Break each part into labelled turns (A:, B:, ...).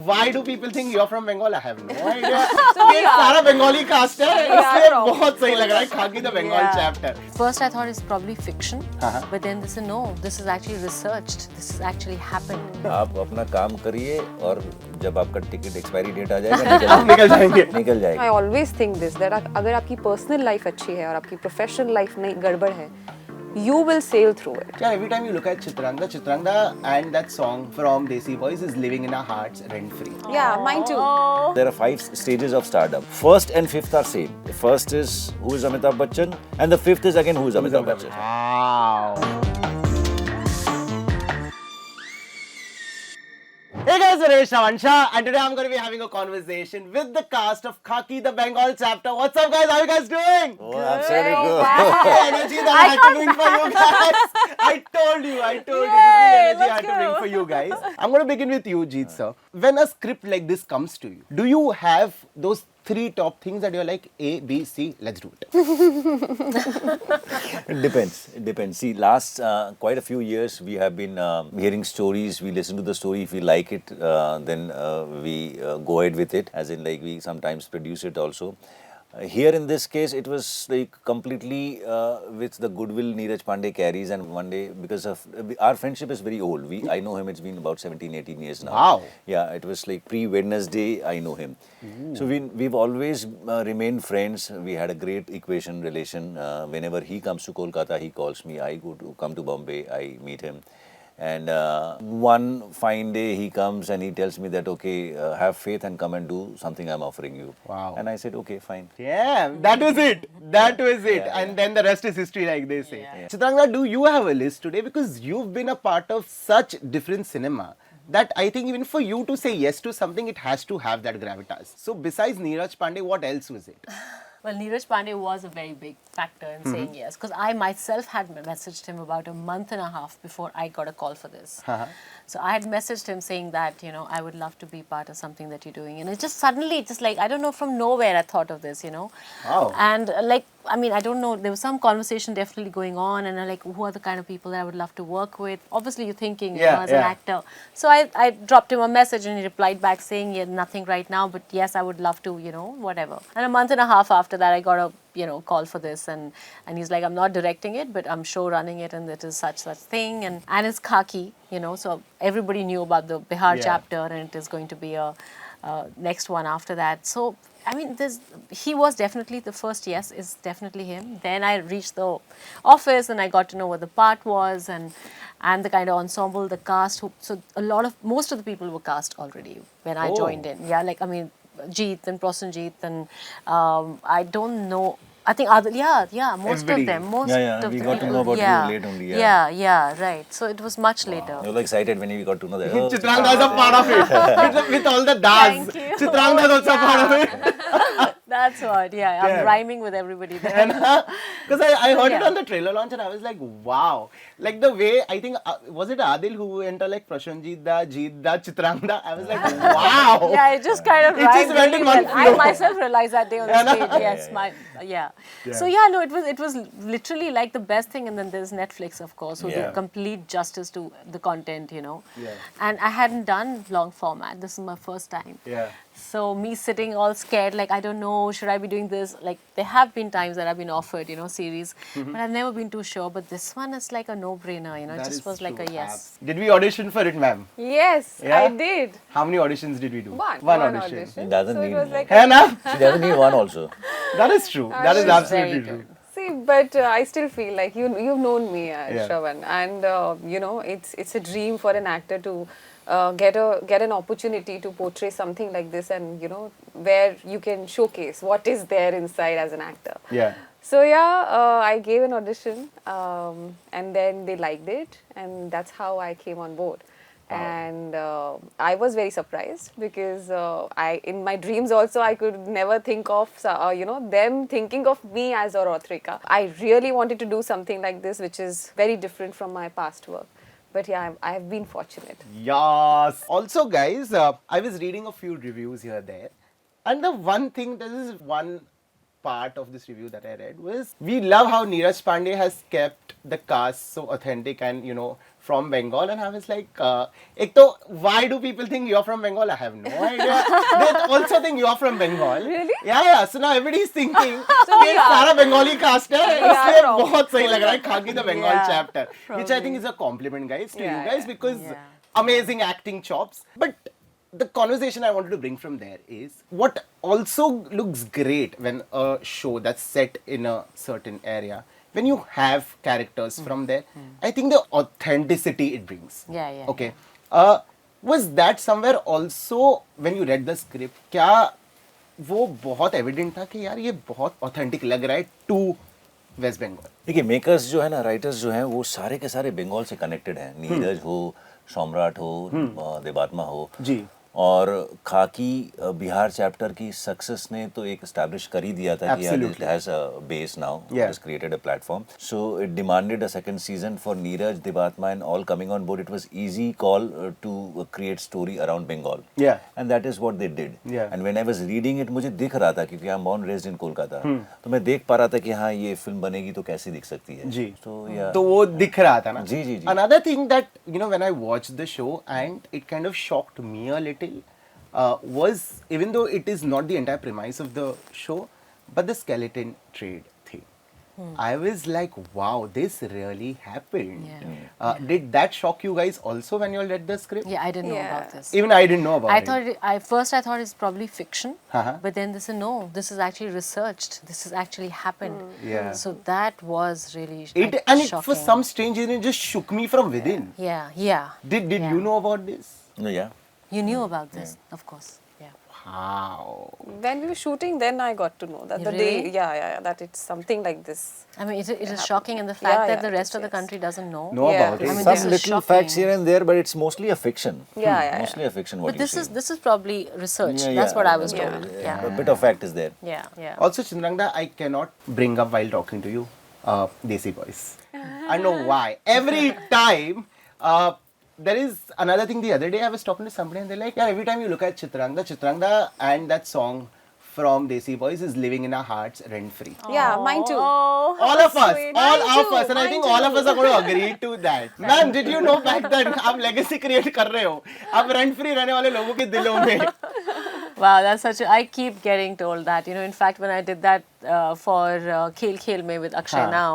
A: why do people think you're from Bengal? I have no idea. ये सारा Bengali cast है, इसलिए बहुत सही लग रहा है खाकी the Bengal chapter.
B: First I thought it's probably fiction, but then they said no, this is actually researched. This has actually happened.
C: आप अपना काम करिए और जब आपका टिकट एक्सपायरी डेट आ जाएगा निकल जाएगा.
D: I always think this that अगर आपकी personal life अच्छी है और आपकी professional life नहीं गड़बड़ है, you will sail through it.
A: Yeah, every time you look at Chitrangda and that song from Desi Boys is living in our hearts rent free.
D: Yeah, mine too.
C: There are 5 stages of stardom. First and fifth are same. The first is who is Amitabh Bachchan, and the fifth is again who is Amitabh Bachchan.
A: Wow. Hey guys, Suresh Shavansha, and today I'm going to be having a conversation with the cast of Khaki the Bengal chapter. What's up, guys? How are you guys doing?
C: Oh, absolutely good.
A: The energy that I had to bring for you guys. I told you. This is the energy I had to bring for you guys. I'm going to begin with you, Jeet sir. When a script like this comes to you, do you have those 3 top things that you're like A, B, C, let's do it?
C: It depends. See, last quite a few years we have been hearing stories. We listen to the story. If we like it, then we go ahead with it. As in, like, we sometimes produce it also. Here in this case, it was like completely with the goodwill Neeraj Pandey carries, and one day, because of our friendship is very old. I know him, it's been about 17-18 years now.
A: Wow.
C: Yeah, it was like pre-Wednesday, I know him. Ooh. So we've always remained friends. We had a great equation relation. Whenever he comes to Kolkata, he calls me. I come to Bombay, I meet him. And one fine day he comes and he tells me that, okay, have faith and come and do something I'm offering you.
A: Wow.
C: And I said, okay, fine.
A: Yeah, that was it. That was it.
C: Yeah,
A: and then the rest is history, like they say. Yeah. Chitrangda, do you have a list today? Because you've been a part of such different cinema that I think even for you to say yes to something, it has to have that gravitas. So besides Neeraj Pandey, what else was it?
B: Well, Neeraj Pandey was a very big factor in saying yes, because I myself had messaged him about a month and a half before I got a call for this. So I had messaged him saying that, you know, I would love to be part of something that you're doing. And it just suddenly, just like, I don't know, from nowhere I thought of this, you know.
A: Wow.
B: And like, I mean, I don't know, there was some conversation definitely going on, and I'm like, who are the kind of people that I would love to work with? Obviously, you're thinking, you know, as an actor. So I dropped him a message and he replied back saying, yeah, nothing right now, but yes, I would love to, you know, whatever. And a month and a half after that, I got a, you know, call for this, and he's like, I'm not directing it, but I'm show running it, and it is such thing, and it's Khaki, you know, so everybody knew about the Bihar chapter, and it is going to be a next one after that. So I mean, he was definitely the first yes, is definitely him. Then I reached the office and I got to know what the part was, and the kind of ensemble, the cast. So most of the people were cast already when I joined in. Yeah, like, I mean, Jeet and Prosenjit and I don't know. I think most
A: Everybody.
B: of them. Most of
C: we
B: the
C: got to
B: people,
C: know about you late only.
B: Yeah, right. So it was much later.
C: You were excited when we got to know that. Oh,
A: Chitrangda is a part of it. with all the das. Chitrangda is also a part of it.
B: That's what, I'm rhyming with everybody there.
A: Because I heard it on the trailer launch and I was like, wow. Like the way, I think, was it Adil who entered like Prashanjit da, Jeet da, Chitrangda? I was like, wow.
B: Yeah, it just kind of
A: It
B: rhymed
A: just went in one
B: really well. I
A: flow.
B: myself realized that day on the stage. Yes, So no, it was literally like the best thing. And then there's Netflix, of course, who did complete justice to the content, you know.
A: Yeah.
B: And I hadn't done long format. This is my first time.
A: Yeah.
B: So me sitting all scared, like, I don't know, should I be doing this? Like, there have been times that I've been offered, you know, series, but I've never been too sure. But this one is like a no-brainer, you know. It just was like a yes.
A: Did we audition for it, ma'am?
D: Yes,
A: Yeah?
D: I did.
A: How many auditions did we do?
D: One
A: audition.
C: She doesn't
D: So it
C: need
D: was
C: one.
D: like
A: Hai na?
C: She doesn't need one also.
A: That is true. That is
B: She's
A: absolutely
B: very
A: true.
D: See, but I still feel like you've known me,
A: Yeah.
D: Shravan, and you know, it's a dream for an actor to get an opportunity to portray something like this, and you know, where you can showcase what is there inside as an actor.
A: Yeah.
D: So I gave an audition, and then they liked it, and that's how I came on board. And I was very surprised because in my dreams also I could never think of you know, them thinking of me as a Rotrika. I really wanted to do something like this, which is very different from my past work. But yeah, I have been fortunate.
A: Yes. Also, guys, I was reading a few reviews here there, and the one thing, this is one part of this review that I read, was we love how Neeraj Pandey has kept the cast so authentic and, you know, from Bengal, and I was like, ek to, why do people think you're from Bengal? I have no idea. They also think you're from Bengal.
D: Really?
A: Yeah. So now everybody's thinking, कि सारा Bengali cast है, इसलिए बहुत सही लग रहा है Khaki the Bengal chapter, which I think is a compliment, guys, to you guys, because amazing acting chops. But the conversation I wanted to bring from there is what also looks great when a show that's set in a certain area, when you have characters from there, I think the authenticity it brings. Okay. Was that somewhere also when you read the script, क्या वो बहुत evident था कि यार ये बहुत authentic लग रहा है to West Bengal?
C: देखिए मेकर्स जो है ना, राइटर्स जो हैं वो सारे के सारे बंगाल से कनेक्टेड हैं. नीरज हो, सम्राट हो, देवात्मा हो
A: जी.
C: और खाकी बिहार चैप्टर की सक्सेस ने तो एक एस्टैब्लिश कर ही दिया था कि यार it has a base now, it has created a platform. So it demanded a second season for Neeraj, Devatma and all coming on board. It was easy call to create story around Bengal, and that is what they did. And when I was reading it, मुझे दिख रहा था क्योंकि I am born raised in Kolkata, तो मैं देख पा रहा था कि हाँ ये फिल्म बनेगी तो कैसी दिख सकती है.
A: जी.
C: तो
A: वो दिख रहा था ना.
C: जी जी जी.
A: Another thing that, you know, when I watched the show and it kind of shocked me a little, was, even though it is not the entire premise of the show, but the skeleton trade thing. I was like, wow, this really happened. Did that shock you guys also when you all read the script?
B: Yeah, I didn't know about this.
A: Even I didn't know about
B: I
A: it.
B: thought I thought it's probably fiction, but then they said no, this is actually researched. This has actually happened.
A: Yeah.
B: So that was really
A: It
B: shocking.
A: for some strange reason, it just shook me from within.
B: Yeah.
A: Did you know about this?
C: No, yeah.
B: You knew about this, of course. Yeah.
A: Wow.
D: When we were shooting, then I got to know that the
B: Really?
D: day, that it's something like this.
B: I mean, it is shocking, and the fact that the rest of the
D: yes.
B: country doesn't know.
A: Know
D: Yeah.
A: about it.
B: I mean,
C: Some
B: this is
C: little
B: shocking.
C: facts here and there, but it's mostly a fiction. Mostly a fiction. What
B: But
C: you see.
B: this is probably research.
C: Yeah,
B: That's
C: yeah,
B: what I was
C: yeah.
B: told.
C: A bit of fact is there.
B: Yeah.
A: Also, Chindrangda, I cannot bring up while talking to you, Desi Boys. I know why. Every time, there is another thing. The other day, I was talking to somebody, and they're like, "Yeah, every time you look at Chitrangda, and that song from Desi Boys is living in our hearts rent free."
D: Yeah, mine too.
A: All of us,
D: sweet.
A: all
D: Mine
A: of
D: too,
A: us, and I
D: mine
A: think
D: too.
A: all of us are going to agree to that. Man, did you know back then आप legacy create कर रहे हो, आप rent free रहने वाले लोगों के दिलों में.
B: Wow, that's such a. I keep getting told that. You know, in fact, when I did that for Khel Khel Mein with Akshay now,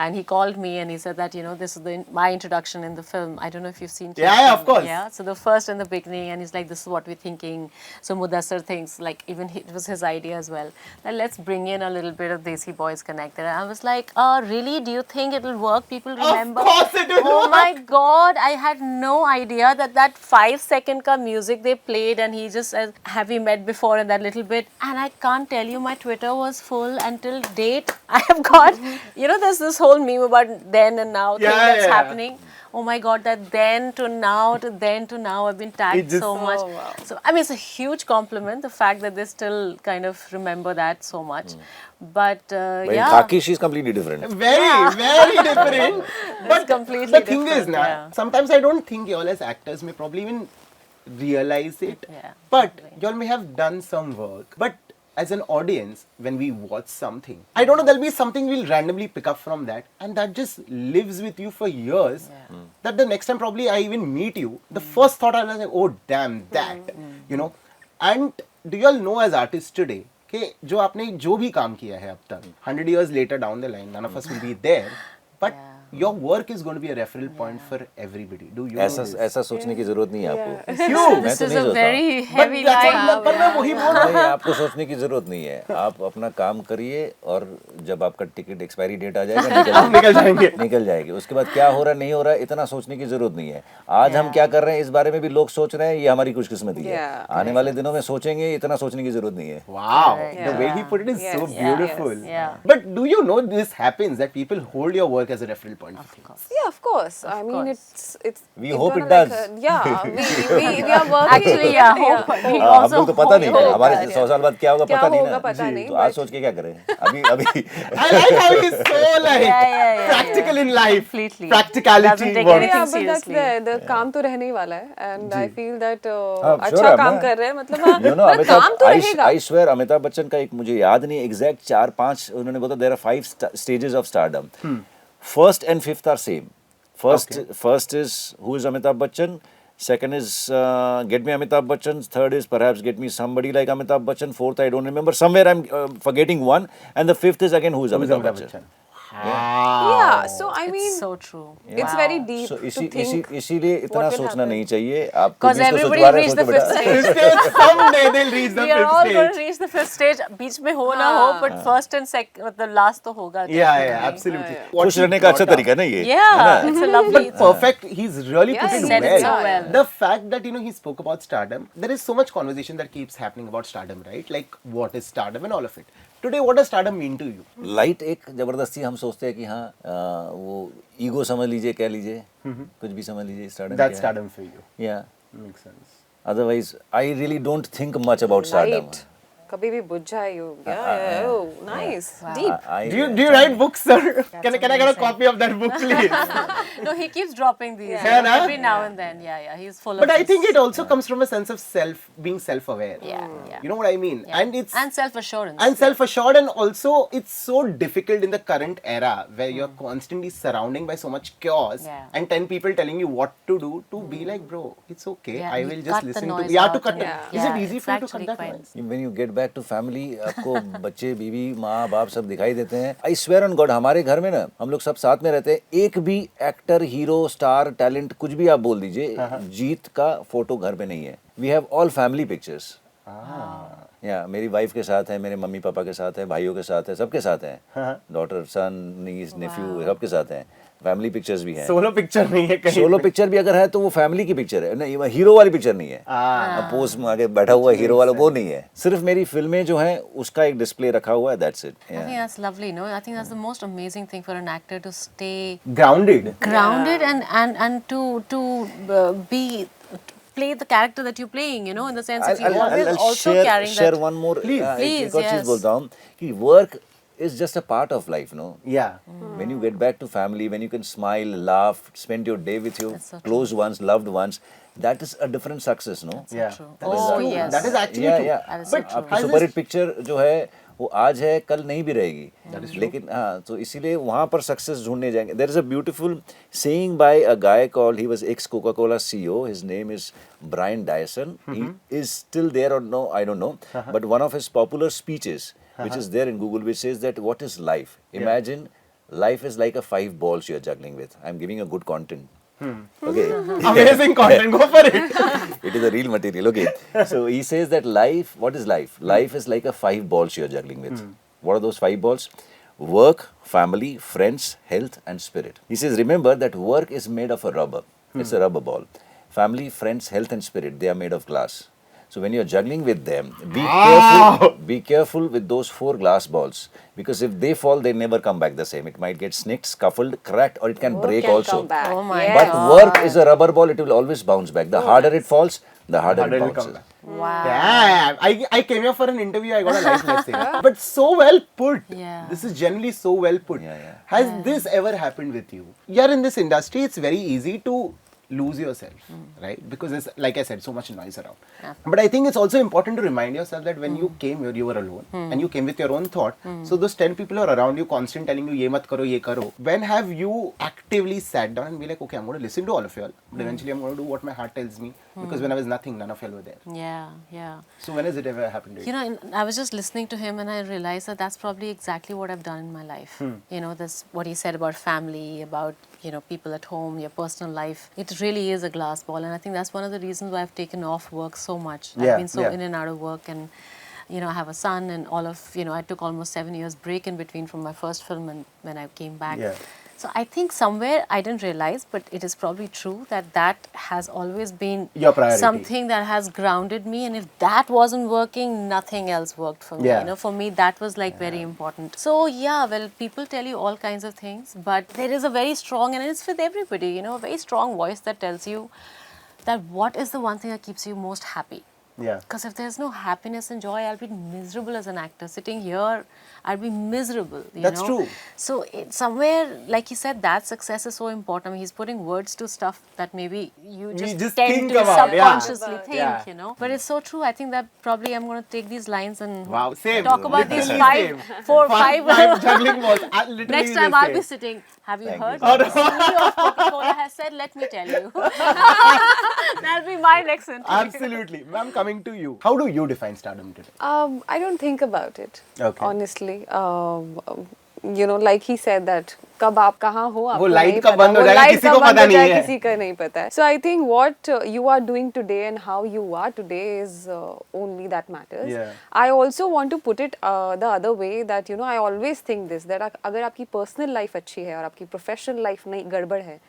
B: and he called me and he said that, you know, this is my introduction in the film. I don't know if you've seen Khel
A: Yeah,
B: Khel
A: of course.
B: Yeah, so the first in the beginning, and he's like, this is what we're thinking. So Mudassar thinks, like, even it was his idea as well, that let's bring in a little bit of Desi Boys connected. And I was like, really? Do you think it'll work? People remember?
A: Of course it will
B: Oh
A: work.
B: my God, I had no idea that 5-second ka music they played, and he just says, have we met before, and that little bit. And I can't tell you, my Twitter was full until date. I have got, you know, there's this whole meme about then and now thing that's happening. Oh my God, that then to now to then to now, I've been tagged so much.
D: Oh, wow.
B: So I mean, it's a huge compliment, the fact that they still kind of remember that so much. But
C: But in
B: yeah.
C: Khaki, she's completely different.
A: Very different. But
B: completely
A: the thing is,
B: different,
A: na,
B: yeah.
A: sometimes I don't think y'all as actors may probably even realize it.
B: Yeah,
A: But
B: probably.
A: y'all may have done some work. But as an audience, when we watch something, I don't know, there'll be something we'll randomly pick up from that, and that just lives with you for years. That the next time probably I even meet you, the first thought I'll be like, oh damn, that, you know. And do you all know as artists today, कि जो आपने जो भी काम किया है अब तक, 100 years later down the line, none of us will be there, but your work is going to be a referral point for everybody. Do you know this?
C: ऐसा सोचने की जरूरत नहीं है आपको.
A: क्यों?
B: This
C: मैं तो
B: is
C: नहीं
B: a
C: सोचता.
B: very
A: But
B: heavy
A: that's
B: line.
A: what- पर मैं वही बोल रहा हूँ.
C: नहीं, आपको सोचने की जरूरत नहीं है. आप अपना काम करिए और जब आपका टिकट एक्सपायरी डेट आ जाएगा निकल जाएगी. उसके बाद क्या हो रहा है नहीं हो रहा है इतना सोचने की जरूरत नहीं है. आज हम क्या कर रहे हैं इस बारे में भी लोग सोच रहे हैं, ये हमारी खुशकिस्मती है. आने वाले दिनों में सोचेंगे, इतना सोचने की जरूरत नहीं है.
A: Wow,
B: Correct.
A: the way he put it is so
D: Yes.
A: beautiful.
B: Yeah.
A: But do you know this happens that people hold your work as a referral point?
B: Of course.
D: Yeah, of course. I mean,
B: course.
D: it's.
C: We
D: it's
C: hope
D: gonna
C: it does.
D: we are working.
B: Actually, yeah, hope. We
C: हम
B: also
C: लोग तो पता नहीं
B: hope
C: है.
B: that,
C: हमारे
B: yeah.
C: 100 साल बाद क्या होगा
D: क्या
C: पता नहीं
D: होगा
C: ना.
D: पता नहीं,
C: तो आज
D: but-
C: सोच के क्या करें. अभी
A: I like how he's so like
B: Yeah.
A: practical in life.
B: Completely.
A: Practicality
B: Doesn't take
A: works.
B: anything
D: Yeah, but that's
B: seriously.
D: there. The काम तो रहने ही वाला है, and I feel that
C: हाँ,
D: अच्छा
C: sure,
D: काम
C: मैं-
D: कर रहे हैं, मतलब हाँ,
C: You know,
D: मतलब काम तो रहेगा.
C: I swear अमिताभ बच्चन का एक मुझे याद नहीं एग्जैक्ट 4-5 उन्होंने बोला there are 5 stages of stardom. First and fifth are same. First is who is Amitabh Bachchan. Second is get me Amitabh Bachchan. Third is perhaps get me somebody like Amitabh Bachchan. Fourth, I don't remember. Somewhere I'm forgetting one. And the fifth is again who is Amitabh Bachchan.
D: Yeah, so I mean,
B: It's so true.
D: it's very deep
C: So
D: to think.
C: इसीलिए इतना
D: what will
C: सोचना
D: happen.
C: नहीं चाहिए. आप
B: Because
C: कुछ तो
B: everybody
C: सोचवा
B: will
C: रहे
B: reach
C: हो
B: the
C: तो
B: fifth
C: बेटा.
B: stage.
A: Someday they'll reach the
B: We are
A: fifth
B: all going to
A: stage.
B: reach the fifth stage. बीच में हो ना हो, but first and second, मतलब last तो होगा.
A: Yeah, absolutely. What
C: खुश
A: he
C: रहने का अच्छा
A: brought up.
C: तरीका है ना ये.
B: Yeah, it's a lovely.
A: But perfect. He's really
D: Yeah,
A: put it
D: he
B: said
A: well.
B: it so well.
A: The fact that he spoke about stardom. There is so much conversation that keeps happening about stardom, right? Like what is stardom and all of it. Today, what does stardom mean to you?
C: Light एक जबरदस्ती हम सोचते हैं कि हाँ वो ego समझ लीजिए, कह लीजिए, कुछ भी समझ लीजिए. Stardom
A: That's stardom for you.
C: या
A: Makes sense.
C: Otherwise I really don't think much about stardom.
D: Light. कभी भी बुझ जाए you. Yeah, oh, nice, deep.
A: Do you write books, sir? Can I get a copy of that book, please?
B: No, he keeps dropping these
A: Yeah, na?
B: every now and then. Yeah, he's full
A: But
B: of
A: I
B: this.
A: think it also comes from a sense of being self-aware.
B: Yeah.
A: You know what I mean?
B: Yeah.
A: And
B: self-assurance.
A: and self-assured, and also it's so difficult in the current era where you're constantly surrounding by so much chaos
B: Yeah.
A: and 10 people telling you what to do, to be like, bro, it's okay.
B: Yeah,
A: I
B: you
A: will
B: cut
A: just
B: the
A: listen to
B: noise
A: to
B: out
A: cut
B: and-
A: it.
D: Yeah.
A: Is it
B: Yeah,
A: easy
B: it's
A: for you to cut
B: actually
A: that
B: quite-
A: noise?
C: When you get back to family, आपको बच्चे, बीवी, माँ, बाप सब दिखाई देते हैं. I swear on God, हमारे घर में ना हम लोग सब साथ में रहते हैं. एक भी एक्टर, हीरो, स्टार, टैलेंट कुछ भी आप बोल दीजिए, जीत का फोटो घर पे नहीं है. We have all family pictures. या मेरी वाइफ के साथ है, मेरे मम्मी पापा के साथ है, भाइयों के साथ है, सबके साथ हैं. डॉटर, सन, नीस, नेफ्यू, सबके साथ हैं. फैमिली पिक्चर्स भी हैं.
A: Solo picture नहीं है कहीं.
C: सोलो पिक्चर भी अगर है तो वो फैमिली की पिक्चर है, नहीं हीरो वाली पिक्चर नहीं है. पोज में आगे बैठा हुआ हीरो वाला वो नहीं है. सिर्फ मेरी फिल्में जो हैं उसका एक डिस्प्ले रखा हुआ है. That's it.
B: I think that's lovely, no? I think that's the most amazing thing for an actor to stay
A: Grounded.
B: grounded and to be play the character that you're playing, in the sense that you're always also carrying
C: share
B: that.
C: one more.
A: Please.
B: Please,
C: एक और चीज
B: yes.
C: बोलता हूँ कि work is just a part of life, no?
A: Yeah.
C: When you get back to family, when you can smile, laugh, spend your day with your
B: That's so
C: close ones, loved ones, that is a different success, no?
A: Yeah.
B: true.
A: That is
B: Oh,
A: true.
B: yes.
A: That is actually
C: Yeah,
A: true.
C: yeah.
B: That is so
A: But
B: true.
C: आपकी
A: has
C: super
A: this-
C: hit picture जो है वो आज है कल नहीं भी रहेगी. लेकिन हाँ, तो इसीलिए वहाँ पर सक्सेस ढूंढने जाएंगे. There is a beautiful saying by a guy called, he was ex Coca Cola CEO. His name is Brian Dyson. He is still there or no, I don't know. But one of his popular speeches, which is there in Google, which says that what is life? Imagine life is like a 5 balls you are juggling with. I'm giving a good content. Okay.
A: Amazing content. Go for it.
C: It is a real material. Okay. So he says that life, what is life? Life is like a 5 balls you are juggling with. What are those 5 balls? Work, family, friends, health, and spirit. He says, remember that work is made of a rubber. It's a rubber ball. Family, friends, health, and spirit, they are made of glass. So when you're juggling with them, be careful with those 4 glass balls, because if they fall, they never come back the same. It might get snicked, scuffled, cracked, or it can break
D: Can
C: also.
D: come back.
B: Oh my
D: Yeah.
C: But work is a rubber ball, it will always bounce back. The harder it falls, the harder
A: Harder
C: it
A: will come
C: bounces.
A: back.
B: Wow.
A: Damn. I came here for an interview. I got a life lesson. But so well put.
B: Yeah.
A: This is generally so well put.
C: Yeah.
A: Has this ever happened with you? You're in this industry. It's very easy to lose yourself, right? Because there's, like I said, so much noise around.
B: Yeah.
A: But I think it's also important to remind yourself that when you came here, you were alone and you came with your own thought. So those 10 people are around you, constant telling you, ye mat karo, ye karo. When have you actively sat down and be like, okay, I'm going to listen to all of you all, but eventually I'm going to do what my heart tells me? Because when I was nothing, none of you all were there.
B: Yeah.
A: So when has it ever happened to you?
B: I was just listening to him and I realized that that's probably exactly what I've done in my life. This what he said about family, about people at home, your personal life. It really is a glass ball, and I think that's one of the reasons why I've taken off work so much.
A: Yeah,
B: I've been so
A: yeah.
B: in and out of work, and I have a son, and I took almost 7 years break in between from my first film and when I came back.
A: Yeah.
B: So I think somewhere I didn't realize, but it is probably true that has always been
A: Your priority.
B: something that has grounded me, and if that wasn't working, nothing else worked for me.
A: Yeah.
B: For me, that was like very important. So people tell you all kinds of things, but there is a very strong, and it's with everybody, a very strong voice that tells you that what is the one thing that keeps you most happy.
A: Yeah.
B: Because if there's no happiness and joy, I'll be miserable as an actor. Sitting here, I'll be miserable.
A: That's true.
B: So somewhere, like you said, that success is so important. I mean, he's putting words to stuff that maybe you just tend
A: think
B: to
A: about, yeah.
B: subconsciously think,
A: Yeah.
B: you know. But it's so true. I think that probably I'm going to take these lines and
A: Wow, same.
B: talk about these
A: Literally
B: five,
A: same.
B: four,
A: Five
B: five.
A: juggling balls. Literally
B: Next
A: the
B: time I'll be
A: same.
B: sitting. Have you
C: Thank
B: heard
C: you.
B: what the CEO of Coca-Cola has said? Let me tell you. That'll be my next interview.
A: Absolutely. Ma'am, coming to you. How do you define stardom today?
D: I don't think about it.
A: Okay.
D: Honestly, you know, like he said that कब आप कहाँ हो आपको
A: light
D: नहीं
A: कब
D: पता,
A: बंद हो
D: वो
A: जाएगा,
D: light
A: किसी
D: कब
A: को
D: बंद
A: पता
D: हो
A: नहीं
D: जाएगा,
A: है.
D: किसी का नहीं पता है. So I think what you are doing today and how you are today is only that matters.
A: Yeah.
D: I also want to put it the other way that you know I always think this that अगर आपकी personal life अच्छी है और आपकी professional life नहीं गड़बड़ है,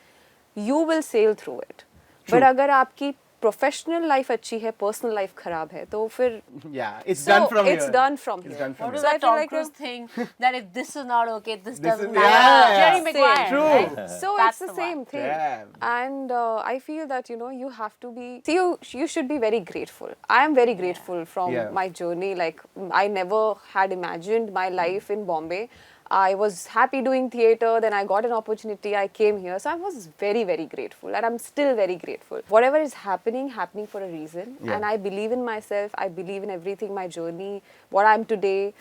D: you will sail through it. But अगर आपकी professional life अच्छी है, personal life खराब है, तो फिर
A: Yeah, it's
D: So,
A: done from
D: it's
A: here.
D: done from
A: It's
D: here.
A: done from
B: What
A: here.
B: was
D: So I
B: that
D: feel
B: Tom
D: like
B: Cruise thing that if this is not okay, this
A: This
B: doesn't
A: is-
B: matter?
A: yeah.
B: Jerry
D: Same.
B: Maguire,
A: True.
B: right?
D: So
B: That's
D: it's the
B: the
D: same
B: one.
D: thing.
A: Damn.
D: And I feel that you know you have to be. See, you should be very grateful. I am very grateful from
A: Yeah.
D: my journey. Like I never had imagined my life in Bombay. I was happy doing theatre. Then I got an opportunity. I came here, so I was very, very grateful, and I'm still very grateful. Whatever is happening for a reason,
A: Yeah.
D: and I believe in myself. I believe in everything. My journey, what I'm today.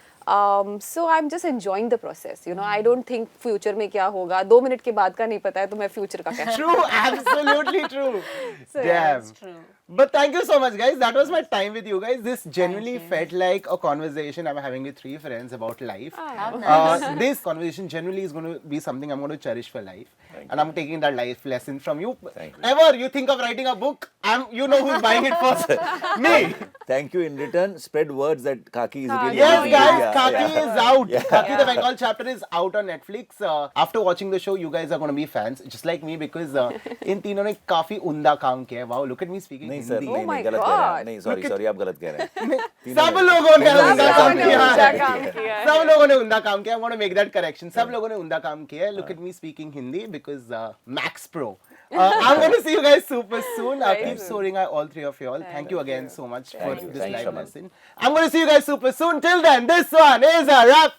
D: So I'm just enjoying the process. You know, I don't think future में क्या होगा. 2 minute के बाद का नहीं पता है तो मैं future का क्या.
A: True, absolutely true.
D: So, yeah,
A: Damn.
B: That's true.
A: But thank you so much, guys. That was my time with you guys. This genuinely
B: you.
A: felt like a conversation I'm having with 3 friends about life.
B: How nice.
A: This conversation generally is going to be something I'm going to cherish for life. And I'm taking that life lesson from you.
C: Thank you.
A: Ever you think of writing a book, you know who's buying it first. Me.
C: Thank you. In return, spread words that Khaki is really
A: Yes,
C: amazing.
A: guys,
C: Yeah,
A: Khaki
C: yeah.
A: is out.
C: Yeah.
A: Khaki the Bengal chapter is out on Netflix. After watching the show, you guys are going to be fans, just like me, because इन तीनों ने काफी उम्दा काम किया है. Wow, look at me speaking
C: नहीं sir,
A: Hindi.
C: नहीं
D: my
C: नहीं गलत कह रहे हैं.
D: God.
C: नहीं सॉरी आप गलत कह रहे हैं.
A: सब लोगों ने
C: तीनों
A: उम्दा
C: ने
A: काम
C: उम्दा
A: किया है.
D: काम किया है.
A: सब लोगों ने उम्दा काम किया. I want to make that correction. सब लोगों ने उम्दा काम किया है. Look at me speaking Hindi because Max Pro. I'm going to see you guys super soon. Keep soaring, all 3 of you all. Thank you again so much for this
C: Thank you
A: live
C: so much.
A: lesson. I'm going to see you guys super soon. Till then, this one is a wrap.